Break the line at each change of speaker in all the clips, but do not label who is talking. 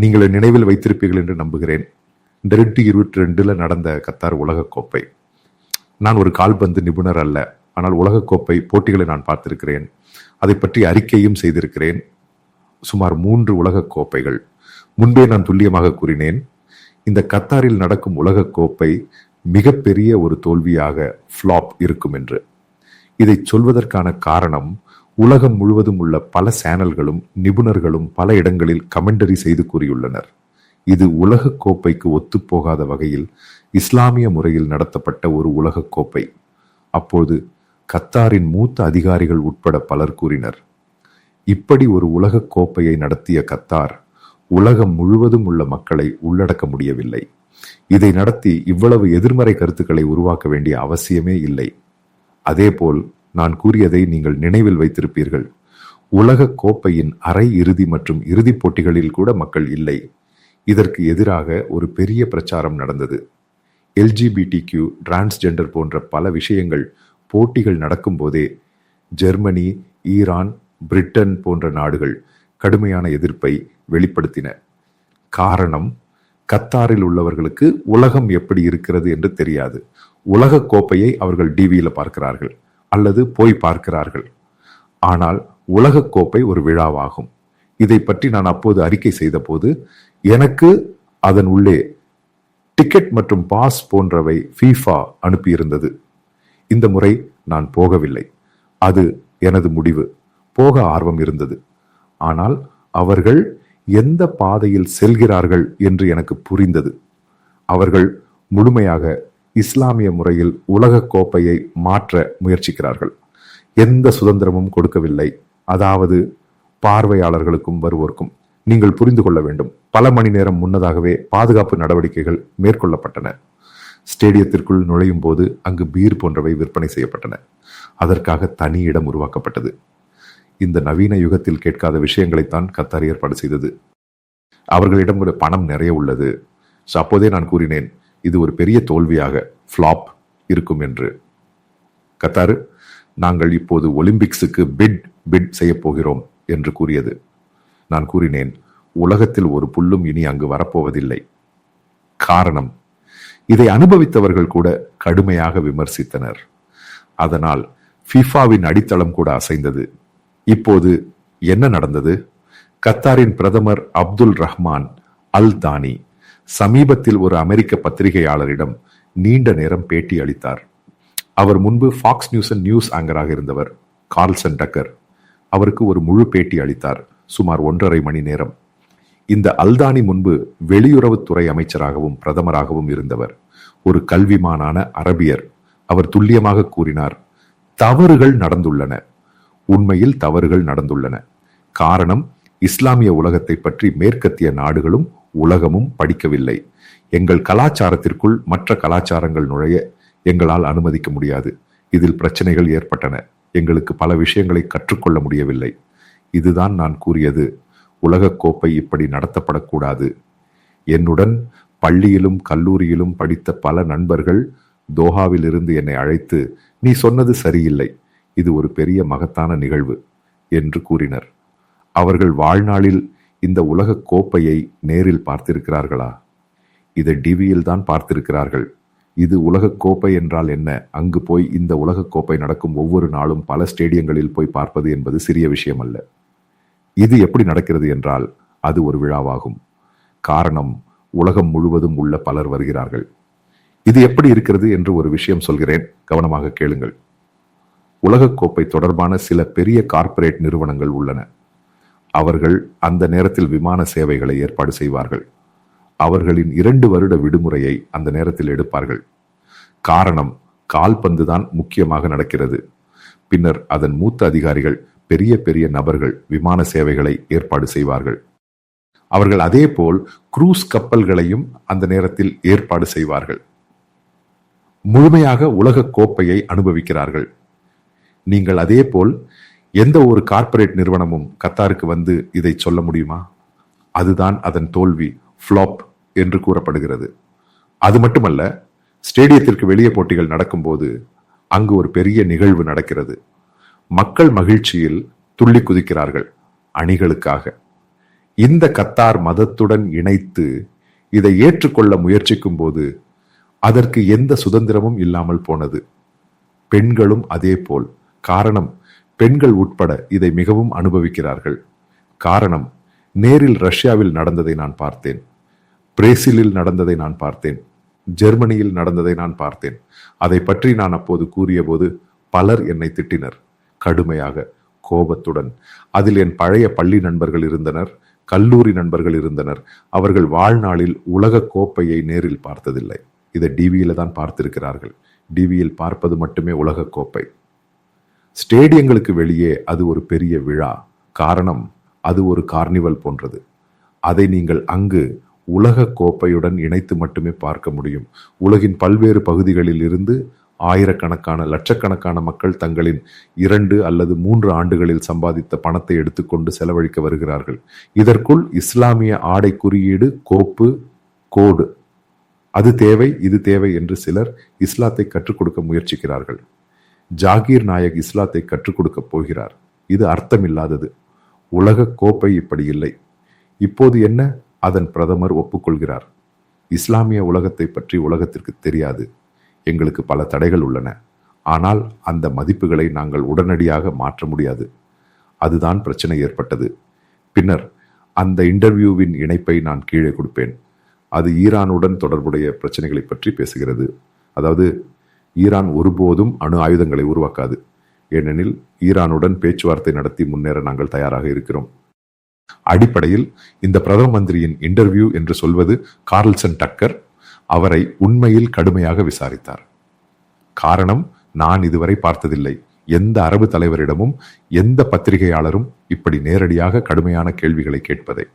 நீங்கள் நினைவில் வைத்திருப்பீர்கள் என்று நம்புகிறேன். 2022 நடந்த கத்தார் உலகக்கோப்பை. நான் ஒரு கால்பந்து நிபுணர் அல்ல, ஆனால் உலகக்கோப்பை போட்டிகளை நான் பார்த்திருக்கிறேன். அதை பற்றி அறிக்கையும் செய்திருக்கிறேன். சுமார் 3 உலகக்கோப்பைகள். முன்பே நான் துல்லியமாக கூறினேன், இந்த கத்தாரில் நடக்கும் உலகக்கோப்பை மிகப்பெரிய ஒரு தோல்வியாக ஃப்ளாப் இருக்கும் என்று. இதை சொல்வதற்கான காரணம், உலகம் முழுவதும் உள்ள பல சேனல்களும் நிபுணர்களும் பல இடங்களில் கமெண்டரி செய்து கூறியுள்ளனர். இது உலக கோப்பைக்கு ஒத்துப்போகாத வகையில் இஸ்லாமிய முறையில் நடத்தப்பட்ட ஒரு உலக கோப்பை. அப்போது கத்தாரின் மூத்த அதிகாரிகள் உட்பட பலர் கூறினர், இப்படி ஒரு உலக கோப்பையை நடத்திய கத்தார் உலகம் முழுவதும் உள்ள மக்களை உள்ளடக்க முடியவில்லை. இதை நடத்தி இவ்வளவு எதிர்மறை கருத்துக்களை உருவாக்க வேண்டிய அவசியமே இல்லை. அதேபோல் நான் கூறியதை நீங்கள் நினைவில் வைத்திருப்பீர்கள். உலக கோப்பையின் அரை இறுதி மற்றும் இறுதிப் போட்டிகளில் கூட மக்கள் இல்லை. இதற்கு எதிராக ஒரு பெரிய பிரச்சாரம் நடந்தது. LGBTQ, டிரான்ஸ்ஜெண்டர் போன்ற பல விஷயங்கள் போட்டிகள் நடக்கும் போதே ஜெர்மனி, ஈரான், பிரிட்டன் போன்ற நாடுகள் கடுமையான எதிர்ப்பை வெளிப்படுத்தின. காரணம், கத்தாரில் உள்ளவர்களுக்கு உலகம் எப்படி இருக்கிறது என்று தெரியாது. உலக கோப்பையை அவர்கள் டிவியில் பார்க்கிறார்கள் அல்லது போய் பார்க்கிறார்கள். ஆனால் உலக கோப்பை ஒரு விழாவாகும். இதை பற்றி நான் அப்போது அறிக்கை செய்த போது எனக்கு அதன் உள்ளே டிக்கெட் மற்றும் பாஸ் போன்றவை FIFA அனுப்பியிருந்தது. இந்த முறை நான் போகவில்லை. அது எனது முடிவு. போக ஆர்வம் இருந்தது. ஆனால் அவர்கள் எந்த பாதையில் செல்கிறார்கள் என்று எனக்கு புரிந்தது. அவர்கள் முழுமையாக இஸ்லாமிய முறையில் உலக கோப்பையை மாற்ற முயற்சிக்கிறார்கள். எந்த சுதந்திரமும் கொடுக்கவில்லை. அதாவது பார்வையாளர்களுக்கும் வருவோர்க்கும். நீங்கள் புரிந்து கொள்ள வேண்டும், பல மணி நேரம் முன்னதாகவே பாதுகாப்பு நடவடிக்கைகள் மேற்கொள்ளப்பட்டன. ஸ்டேடியத்திற்குள் நுழையும் போது அங்கு பீர் போன்றவை விற்பனை செய்யப்பட்டன. அதற்காக தனி இடம் உருவாக்கப்பட்டது. இந்த நவீன யுகத்தில் கேட்காத விஷயங்களைத்தான் கத்தார் ஏற்பாடு செய்தது. அவர்களிடம் ஒரு பணம் நிறைய உள்ளது. அப்போதே நான் கூறினேன், இது ஒரு பெரிய தோல்வியாக ஃப்ளாப் இருக்கும் என்று. கத்தார், நாங்கள் இப்போது ஒலிம்பிக்ஸுக்கு பிட் செய்ய போகிறோம் என்று கூறியது. நான் கூறினேன், உலகத்தில் ஒரு புல்லும் இனி அங்கு வரப்போவதில்லை. காரணம், இதை அனுபவித்தவர்கள் கூட கடுமையாக விமர்சித்தனர். அதனால் FIFAவின் அடித்தளம் கூட அசைந்தது. இப்போது என்ன நடந்தது? கத்தாரின் பிரதமர் அப்துல் ரஹ்மான் அல் தானி சமீபத்தில் ஒரு அமெரிக்க பத்திரிகையாளரிடம் நீண்ட நேரம் பேட்டி அளித்தார். அவர் முன்பு ஃபாக்ஸ் நியூஸ் ஆங்கராக இருந்தவர் கார்ல்சன் டக்கர். அவருக்கு ஒரு முழு பேட்டி அளித்தார், சுமார் 1.5 மணி நேரம். இந்த அல்தானி முன்பு வெளியுறவுத்துறை அமைச்சராகவும் பிரதமராகவும் இருந்தவர். ஒரு கல்விமானான அரபியர். அவர் துல்லியமாக கூறினார், தவறுகள் நடந்துள்ளன. உண்மையில் தவறுகள் நடந்துள்ளன. காரணம், இஸ்லாமிய உலகத்தை பற்றி மேற்கத்திய நாடுகளும் உலகமும் படிக்கவில்லை. எங்கள் கலாச்சாரத்திற்குள் மற்ற கலாச்சாரங்கள் நுழைய எங்களால் அனுமதிக்க முடியாது. இதில் பிரச்சனைகள் ஏற்பட்டன. எங்களுக்கு பல விஷயங்களை கற்றுக்கொள்ள முடியவில்லை. இதுதான் நான் கூறியது, உலகக்கோப்பை இப்படி நடத்தப்படக்கூடாது. என்னுடன் பள்ளியிலும் கல்லூரியிலும் படித்த பல நண்பர்கள் தோஹாவில் இருந்து என்னை அழைத்து, நீ சொன்னது சரியில்லை, இது ஒரு பெரிய மகத்தான நிகழ்வு என்று கூறினர். அவர்கள் வாழ்நாளில் இந்த உலக கோப்பையை நேரில் பார்த்திருக்கிறார்களா? இதை டிவியில் தான் பார்த்திருக்கிறார்கள். இது உலக கோப்பை என்றால் என்ன? அங்கு போய் இந்த உலக கோப்பை நடக்கும் ஒவ்வொரு நாளும் பல ஸ்டேடியங்களில் போய் பார்ப்பது என்பது சிறிய விஷயம் அல்ல. இது எப்படி நடக்கிறது என்றால் அது ஒரு விழாவாகும். காரணம், உலகம் முழுவதும் உள்ள பலர் வருகிறார்கள். இது எப்படி இருக்கிறது என்று ஒரு விஷயம் சொல்கிறேன், கவனமாக கேளுங்கள். உலகக்கோப்பை தொடர்பான சில பெரிய கார்ப்பரேட் நிறுவனங்கள் உள்ளன. அவர்கள் அந்த நேரத்தில் விமான சேவைகளை ஏற்பாடு செய்வார்கள். அவர்களின் 2 வருட விடுமுறையை அந்த நேரத்தில் எடுப்பார்கள். காரணம், கால்பந்து தான் முக்கியமாக நடக்கிறது. பின்னர் அதன் மூத்த அதிகாரிகள், பெரிய பெரிய நபர்கள் விமான சேவைகளை ஏற்பாடு செய்வார்கள். அவர்கள் அதே போல் குரூஸ் கப்பல்களையும் அந்த நேரத்தில் ஏற்பாடு செய்வார்கள். முழுமையாக உலக கோப்பையை அனுபவிக்கிறார்கள். நீங்கள் அதே போல் எந்த ஒரு கார்ப்பரேட் நிறுவனமும் கத்தாருக்கு வந்து இதை சொல்ல முடியுமா? அதுதான் அதன் தோல்வி, ஃப்ளாப் என்று கூறப்படுகிறது. அது மட்டுமல்ல, ஸ்டேடியத்திற்கு வெளியே போட்டிகள் நடக்கும்போது அங்கு ஒரு பெரிய நிகழ்வு நடக்கிறது. மக்கள் மகிழ்ச்சியில் துள்ளி குதிக்கிறார்கள் அணிகளுக்காக. இந்த கத்தார் மதத்துடன் இணைத்து இதை ஏற்றுக்கொள்ள முயற்சிக்கும் போது அதற்கு எந்த சுதந்திரமும் இல்லாமல் போனது. பெண்களும் அதே போல். காரணம், பெண்கள் உட்பட இதை மிகவும் அனுபவிக்கிறார்கள். காரணம், நேரில் ரஷ்யாவில் நடந்ததை நான் பார்த்தேன், பிரேசிலில் நடந்ததை நான் பார்த்தேன், ஜெர்மனியில் நடந்ததை நான் பார்த்தேன். அதை பற்றி நான் அப்போது கூறிய போது பலர் என்னை திட்டினர், கடுமையாக, கோபத்துடன். அதில் என் பழைய பள்ளி நண்பர்கள் இருந்தனர், கல்லூரி நண்பர்கள் இருந்தனர். அவர்கள் வாழ்நாளில் உலக கோப்பையை நேரில் பார்த்ததில்லை. இதை டிவியில தான் பார்த்திருக்கிறார்கள். டிவியில் பார்ப்பது மட்டுமே உலக கோப்பை. ஸ்டேடியங்களுக்கு வெளியே அது ஒரு பெரிய விழா. காரணம், அது ஒரு கார்னிவல் போன்றது. அதை நீங்கள் அங்கு உலக கோப்பையுடன் இணைத்து மட்டுமே பார்க்க முடியும். உலகின் பல்வேறு பகுதிகளில் இருந்து ஆயிரக்கணக்கான லட்சக்கணக்கான மக்கள் தங்களின் 2 அல்லது 3 ஆண்டுகளில் சம்பாதித்த பணத்தை எடுத்துக்கொண்டு செலவழிக்க வருகிறார்கள். இதற்குள் இஸ்லாமிய ஆடை குறியீடு, கோப்பு, கோடு, அது தேவை, இது தேவை என்று சிலர் இஸ்லாத்தை கற்றுக் கொடுக்க முயற்சிக்கிறார்கள். ஜாகீர் நாயக் இஸ்லாத்தை கற்றுக் கொடுக்க போகிறார். இது அர்த்தமில்லாதது. உலக கோப்பை இப்படி இல்லை. இப்போது என்ன? அதன் பிரதமர் ஒப்புக்கொள்கிறார். இஸ்லாமிய உலகத்தை பற்றி உலகத்திற்கு தெரியாது, எங்களுக்கு பல தடைகள் உள்ளன, ஆனால் அந்த மதிப்புகளை நாங்கள் உடனடியாக மாற்ற முடியாது. அதுதான் பிரச்சனை ஏற்பட்டது. பின்னர் அந்த இன்டர்வியூவின் இணைப்பை நான் கீழே கொடுப்பேன். அது ஈரானுடன் தொடர்புடைய பிரச்சனைகளை பற்றி பேசுகிறது. அதாவது, ஈரான் ஒருபோதும் அணு ஆயுதங்களை உருவாக்காது, ஏனெனில் ஈரானுடன் பேச்சுவார்த்தை நடத்தி முன்னேற நாங்கள் தயாராக இருக்கிறோம். அடிப்படையில் இந்த பிரதம மந்திரியின் இன்டர்வியூ என்று சொல்வது கார்ல்சன் டக்கர் அவரை உண்மையில் கடுமையாக விசாரித்தார். காரணம், நான் இதுவரை பார்த்ததில்லை. எந்த அரபு தலைவரிடமும் எந்த பத்திரிகையாளரும் இப்படி நேரடியாக கடுமையான கேள்விகளை கேட்பதை.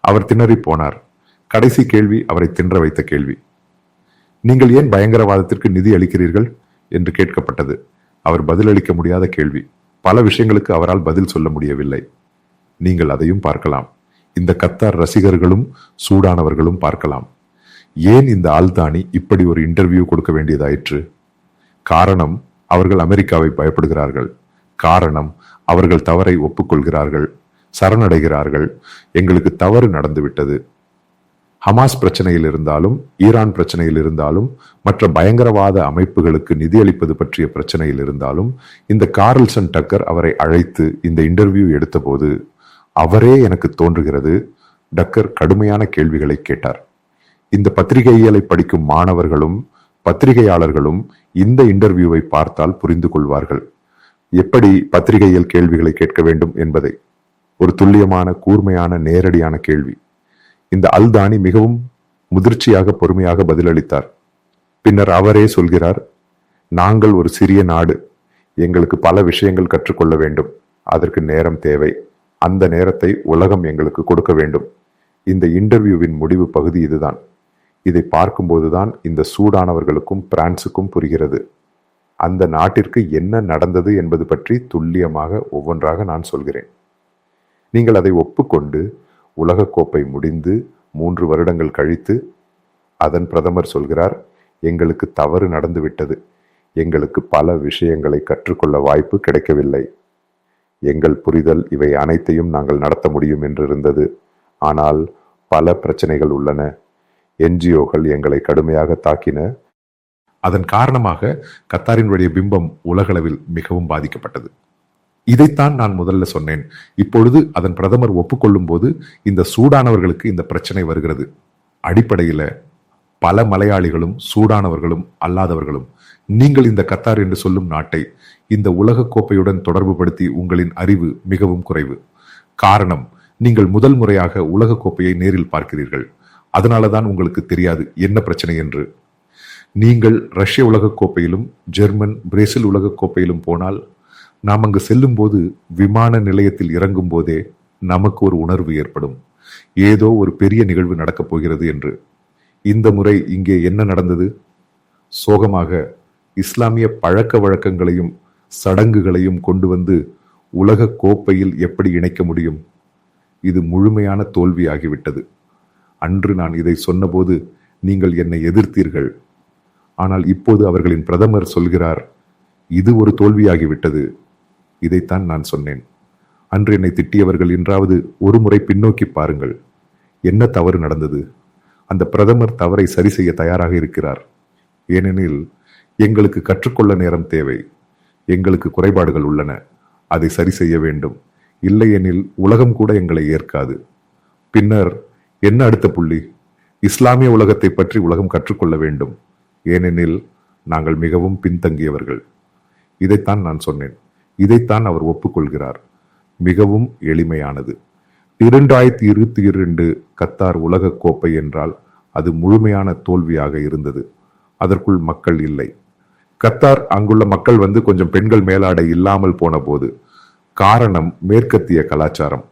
அவர் திணறி போனார். கடைசி கேள்வி அவரை திணற வைத்த கேள்வி. நீங்கள் ஏன் பயங்கரவாதத்திற்கு நிதி அளிக்கிறீர்கள் என்று கேட்கப்பட்டது. அவர் பதிலளிக்க முடியாத கேள்வி. பல விஷயங்களுக்கு அவரால் பதில் சொல்ல முடியவில்லை. நீங்கள் அதையும் பார்க்கலாம். இந்த கத்தார் ரசிகர்களும் சூடானவர்களும் பார்க்கலாம். ஏன் இந்த ஆல்தானி இப்படி ஒரு இன்டர்வியூ கொடுக்க வேண்டியதாயிற்று? காரணம், அவர்கள் அமெரிக்காவை பயப்படுகிறார்கள். காரணம், அவர்கள் தவறை ஒப்புக்கொள்கிறார்கள், சரணடைகிறார்கள். எங்களுக்கு தவறு நடந்துவிட்டது. ஹமாஸ் பிரச்சனையில் இருந்தாலும், ஈரான் பிரச்சனையில் இருந்தாலும், மற்ற பயங்கரவாத அமைப்புகளுக்கு நிதியளிப்பது பற்றிய பிரச்சனையில் இருந்தாலும், இந்த கார்ல்சன் டக்கர் அவரை அழைத்து இந்த இன்டர்வியூ எடுத்தபோது அவரே எனக்கு தோன்றுகிறது டக்கர் கடுமையான கேள்விகளை கேட்டார். இந்த பத்திரிகைகளை படிக்கும் மாணவர்களும் பத்திரிகையாளர்களும் இந்த இன்டர்வியூவை பார்த்தால் புரிந்து கொள்வார்கள் எப்படி பத்திரிகையில் கேள்விகளை கேட்க வேண்டும் என்பதை. ஒரு துல்லியமான, கூர்மையான, நேரடியான கேள்வி. இந்த அல்தானி மிகவும் முதிர்ச்சியாக, பொறுமையாக பதிலளித்தார். பின்னர் அவரே சொல்கிறார், நாங்கள் ஒரு சிறிய நாடு, எங்களுக்கு பல விஷயங்கள் கற்றுக்கொள்ள வேண்டும், அதற்கு நேரம் தேவை, அந்த நேரத்தை உலகம் எங்களுக்கு கொடுக்க வேண்டும். இந்த இன்டர்வியூவின் முடிவு பகுதி இதுதான். இதை பார்க்கும்போதுதான் இந்த சூடானவர்களுக்கும் பிரான்சுக்கும் புரிகிறது. அந்த நாட்டிற்கு என்ன நடந்தது என்பது பற்றி துல்லியமாக ஒவ்வொன்றாக நான் சொல்கிறேன். நீங்கள் அதை ஒப்புக்கொண்டு உலகக்கோப்பை முடிந்து 3 வருடங்கள் கழித்து அதன் பிரதமர் சொல்கிறார், எங்களுக்கு தவறு நடந்துவிட்டது, எங்களுக்கு பல விஷயங்களை கற்றுக்கொள்ள வாய்ப்பு கிடைக்கவில்லை, எங்கள் புரிதல் இவை அனைத்தையும் நாங்கள் நடத்த முடியும் என்று இருந்தது, ஆனால் பல பிரச்சனைகள் உள்ளன, என்ஜிஓக்கள் எங்களை கடுமையாக தாக்கின, அதன் காரணமாக கத்தாரினுடைய பிம்பம் உலகளவில் மிகவும் பாதிக்கப்பட்டது. இதைத்தான் நான் முதல்ல சொன்னேன். இப்பொழுது அதன் பிரதமர் ஒப்புக்கொள்ளும் போது இந்த சூடானவர்களுக்கு இந்த பிரச்சனை வருகிறது. அடிப்படையில் பல மலையாளிகளும் சூடானவர்களும் அல்லாதவர்களும் நீங்கள் இந்த கத்தார் என்று சொல்லும் நாட்டை இந்த உலக கோப்பையுடன் தொடர்பு படுத்தி உங்களின் அறிவு மிகவும் குறைவு. காரணம், நீங்கள் முதல் முறையாக உலக கோப்பையை நேரில் பார்க்கிறீர்கள். அதனாலதான் உங்களுக்கு தெரியாது என்ன பிரச்சனை என்று. நீங்கள் ரஷ்ய உலக கோப்பையிலும் ஜெர்மன், பிரேசில் உலக கோப்பையிலும் போனால் நாம் அங்கு செல்லும் போது விமான நிலையத்தில் இறங்கும் போதே நமக்கு ஒரு உணர்வு ஏற்படும், ஏதோ ஒரு பெரிய நிகழ்வு நடக்கப் போகிறது என்று. இந்த முறை இங்கே என்ன நடந்தது? சோகமாக இஸ்லாமிய பழக்க வழக்கங்களையும் சடங்குகளையும் கொண்டு வந்து உலக கோப்பையில் எப்படி இணைக்க முடியும்? இது முழுமையான தோல்வியாகிவிட்டது. அன்று நான் இதை சொன்னபோது நீங்கள் என்னை எதிர்த்தீர்கள். ஆனால் இப்போது அவர்களின் பிரதமர் சொல்கிறார், இது ஒரு தோல்வியாகிவிட்டது. இதைத்தான் நான் சொன்னேன். அன்று என்னை திட்டியவர்கள் இன்றாவது ஒரு முறை பின்னோக்கி பாருங்கள். என்ன தவறு நடந்தது? அந்த பிரதமர் தவறை சரி செய்ய தயாராக இருக்கிறார். ஏனெனில் எங்களுக்கு கற்றுக்கொள்ள நேரம் தேவை. எங்களுக்கு குறைபாடுகள் உள்ளன, அதை சரி செய்ய வேண்டும். இல்லையெனில் உலகம் கூட எங்களை ஏற்காது. பின்னர் என்ன அடுத்த புள்ளி? இஸ்லாமிய உலகத்தை பற்றி உலகம் கற்றுக்கொள்ள வேண்டும். ஏனெனில் நாங்கள் மிகவும் பின்தங்கியவர்கள். இதைத்தான் நான் சொன்னேன். இதைத்தான் அவர் ஒப்புக்கொள்கிறார். மிகவும் எளிமையானது. 2022 கத்தார் உலக கோப்பை என்றால் அது முழுமையான தோல்வியாக இருந்தது. அதற்குள் மக்கள் இல்லை. கத்தார் அங்குள்ள மக்கள் கொஞ்சம் பெண்கள் மேலாடை இல்லாமல் போன போது காரணம் மேற்கத்திய கலாச்சாரம்.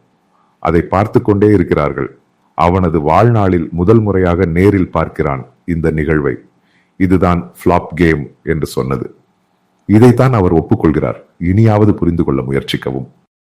அதை பார்த்து கொண்டே இருக்கிறார்கள். அவனது வாழ்நாளில் முதல் முறையாக நேரில் பார்க்கிறான் இந்த நிகழ்வை. இதுதான் ஃப்ளாப் கேம் என்று சொன்னது. இதைத்தான் அவர் ஒப்புக்கொள்கிறார். இனியாவது புரிந்து கொள்ள முயற்சிக்கவும்.